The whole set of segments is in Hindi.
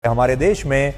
हमारे देश में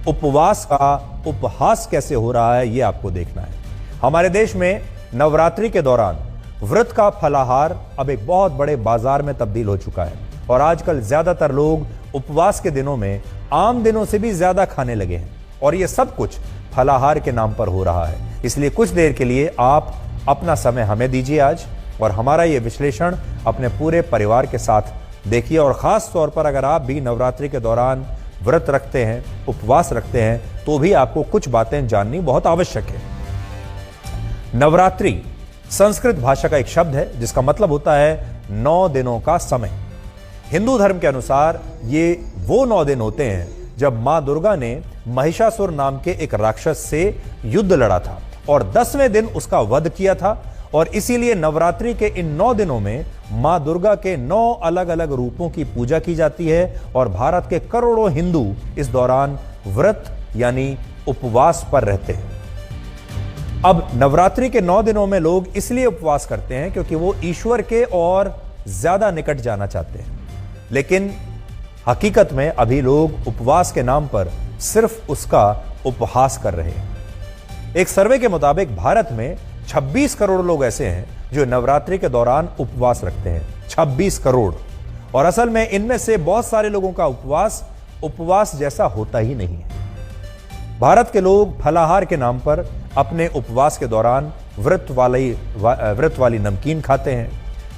उपवास का उपहास कैसे हो रहा है, यह आपको देखना है। हमारे देश में नवरात्रि के दौरान व्रत का फलाहार अब एक बहुत बड़े बाजार में तब्दील हो चुका है और आजकल ज्यादातर लोग उपवास के दिनों में आम दिनों से भी ज्यादा खाने लगे हैं और यह सब कुछ फलाहार के नाम पर हो रहा है। इसलिए कुछ देर के लिए आप अपना समय हमें दीजिए आज और हमारा यह विश्लेषण अपने पूरे परिवार के साथ देखिए। और खास तौर पर अगर आप भी नवरात्रि के दौरान व्रत रखते हैं, उपवास रखते हैं, तो भी आपको कुछ बातें जाननी बहुत आवश्यक है। नवरात्रि संस्कृत भाषा का एक शब्द है जिसका मतलब होता है 9 दिनों का समय। हिंदू धर्म के अनुसार ये वो 9 दिन होते हैं जब मां दुर्गा ने महिषासुर नाम के एक राक्षस से युद्ध लड़ा था और 10वें दिन उसका वध किया था और इसीलिए नवरात्रि के इन 9 दिनों में मां दुर्गा के 9 अलग अलग रूपों की पूजा की जाती है और भारत के करोड़ों हिंदू इस दौरान व्रत यानी उपवास पर रहते हैं। अब नवरात्रि के 9 दिनों में लोग इसलिए उपवास करते हैं क्योंकि वो ईश्वर के और ज्यादा निकट जाना चाहते हैं, लेकिन हकीकत में अभी लोग उपवास के नाम पर सिर्फ उसका उपहास कर रहे हैं। एक सर्वे के मुताबिक भारत में 26 करोड़ लोग ऐसे हैं जो नवरात्रि के दौरान उपवास रखते हैं। 26 करोड़। और असल में इनमें से बहुत सारे लोगों का उपवास जैसा होता ही नहीं है। भारत के लोग फलाहार के नाम पर अपने उपवास के दौरान व्रत वाली नमकीन खाते हैं,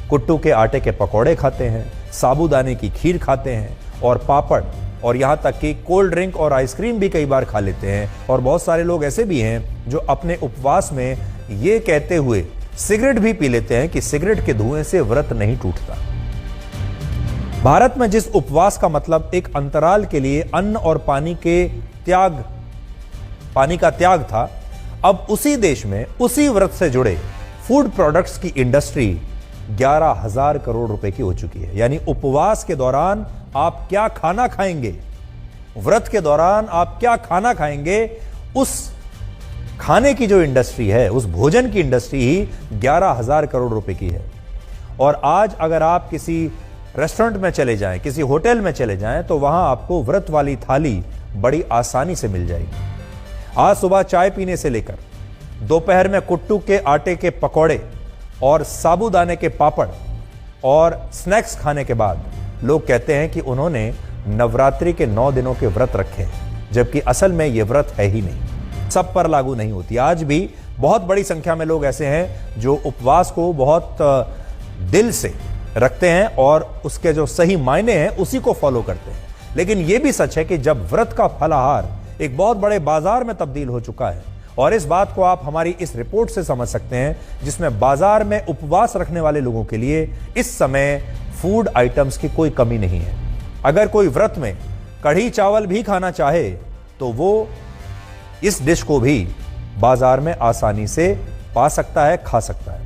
कुट्टू के आटे के पकौड़े खाते हैं, साबूदाने की खीर खाते हैं और पापड़ और यहां तक कि कोल्ड ड्रिंक और आइसक्रीम भी कई बार खा लेते हैं। और बहुत सारे लोग ऐसे भी हैं जो अपने उपवास में ये कहते हुए सिगरेट भी पी लेते हैं कि सिगरेट के धुएं से व्रत नहीं टूटता। भारत में जिस उपवास का मतलब एक अंतराल के लिए अन्न और पानी का त्याग था, अब उसी देश में उसी व्रत से जुड़े फूड प्रोडक्ट्स की इंडस्ट्री 11,000 करोड़ रुपए की हो चुकी है। यानी उपवास के दौरान आप क्या खाना खाएंगे, व्रत के दौरान आप क्या खाना खाएंगे, उस खाने की जो इंडस्ट्री है, उस भोजन की इंडस्ट्री ही 11,000 करोड़ रुपए की है। और आज अगर आप किसी रेस्टोरेंट में चले जाएं, किसी होटल में चले जाएं, तो वहां आपको व्रत वाली थाली बड़ी आसानी से मिल जाएगी। आज सुबह चाय पीने से लेकर दोपहर में कुट्टू के आटे के पकौड़े और साबूदाने के पापड़ और स्नैक्स खाने के बाद लोग कहते हैं कि उन्होंने नवरात्रि के 9 दिनों के व्रत रखे हैं, जबकि असल में यह व्रत है ही नहीं, सब पर लागू नहीं होती। आज भी बहुत बड़ी संख्या में लोग ऐसे हैं जो उपवास को बहुत दिल से रखते हैं और उसके जो सही मायने हैं उसी को फॉलो करते हैं। लेकिन यह भी सच है कि जब व्रत का फलाहार एक बहुत बड़े बाजार में तब्दील हो चुका है, और इस बात को आप हमारी इस रिपोर्ट से समझ सकते हैं जिसमें बाजार में उपवास रखने वाले लोगों के लिए इस समय फूड आइटम्स की कोई कमी नहीं है। अगर कोई व्रत में कढ़ी चावल भी खाना चाहे तो वो इस डिश को भी बाजार में आसानी से पा सकता है, खा सकता है।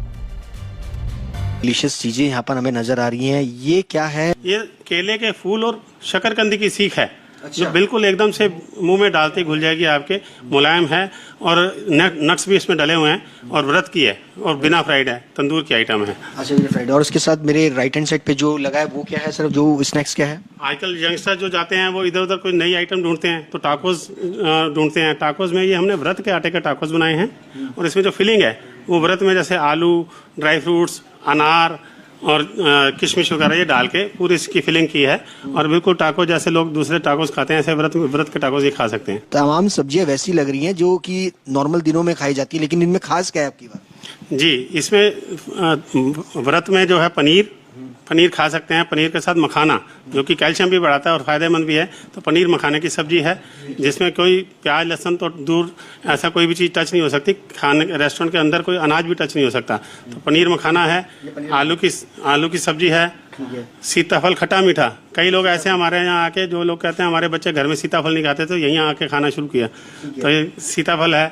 डिलीशियस चीजें यहाँ पर हमें नजर आ रही हैं। ये क्या है? ये केले के फूल और शकरकंदी की सीख है। अच्छा। जो बिल्कुल एकदम से मुंह में डालते घुल जाएगी आपके, मुलायम है और नट्स भी इसमें डले हुए हैं और व्रत की है और बिना फ्राइड है, तंदूर की आइटम है। अच्छा, बिना फ्राइड। और उसके साथ मेरे राइट हैंड साइड पे जो लगा है वो क्या है सर? जो स्नैक्स क्या है? आजकल यंगस्टर जो जाते हैं वो इधर उधर कोई नई आइटम ढूंढते हैं तो टाकोस ढूंढते हैं। टाकोस में ये हमने व्रत के आटे के टाकोस बनाए हैं और इसमें जो फिलिंग है वो व्रत में जैसे आलू, ड्राई फ्रूट्स, अनार और किशमिश वगैरह ये डाल के पूरी इसकी फिलिंग की है और बिल्कुल टाको जैसे लोग दूसरे टाकोस खाते हैं ऐसे व्रत के टाकोस ये खा सकते हैं। तमाम सब्जियां वैसी लग रही हैं जो कि नॉर्मल दिनों में खाई जाती है, लेकिन इनमें खास क्या है आपकी बात? जी, इसमें व्रत में जो है पनीर खा सकते हैं। पनीर के साथ मखाना जो कि कैल्शियम भी बढ़ाता है और फायदेमंद भी है, तो पनीर मखाने की सब्जी है जिसमें कोई प्याज लहसुन तो दूर ऐसा कोई भी चीज़ टच नहीं हो सकती। खाने रेस्टोरेंट के अंदर कोई अनाज भी टच नहीं हो सकता। तो पनीर मखाना है, आलू की सब्जी है, सीताफल खट्टा मीठा। कई लोग ऐसे हमारे यहाँ आके जो लोग कहते हैं हमारे बच्चे घर में सीताफल नहीं खाते तो यहीं आके खाना शुरू किया, तो ये सीताफल है।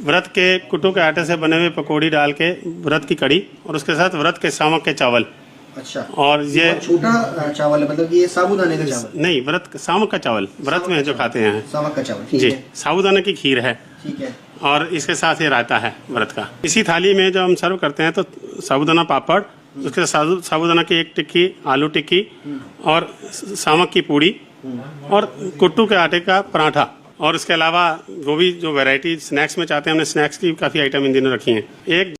व्रत के कुट्टू के आटे से बने हुए पकौड़ी डाल के व्रत की कड़ी और उसके साथ व्रत के सामक के चावल। अच्छा। और ये छोटा चावल है, मतलब ये साबूदाने का चावल नहीं, व्रत सामक का चावल व्रत में जो खाते हैं, सामक का चावल। जी, साबूदाने की खीर है। ठीक है। और इसके साथ ये रायता है व्रत का। इसी थाली में जब हम सर्व करते हैं तो साबूदाना पापड़, उसके साथ साबूदाना की एक टिक्की, आलू टिक्की और सामक की पूड़ी और कुट्टू के आटे का पराठा, और इसके अलावा गोभी जो वैरायटी स्नैक्स में चाहते हैं, हमने स्नैक्स की काफ़ी आइटम इन दिनों रखी हैं। एक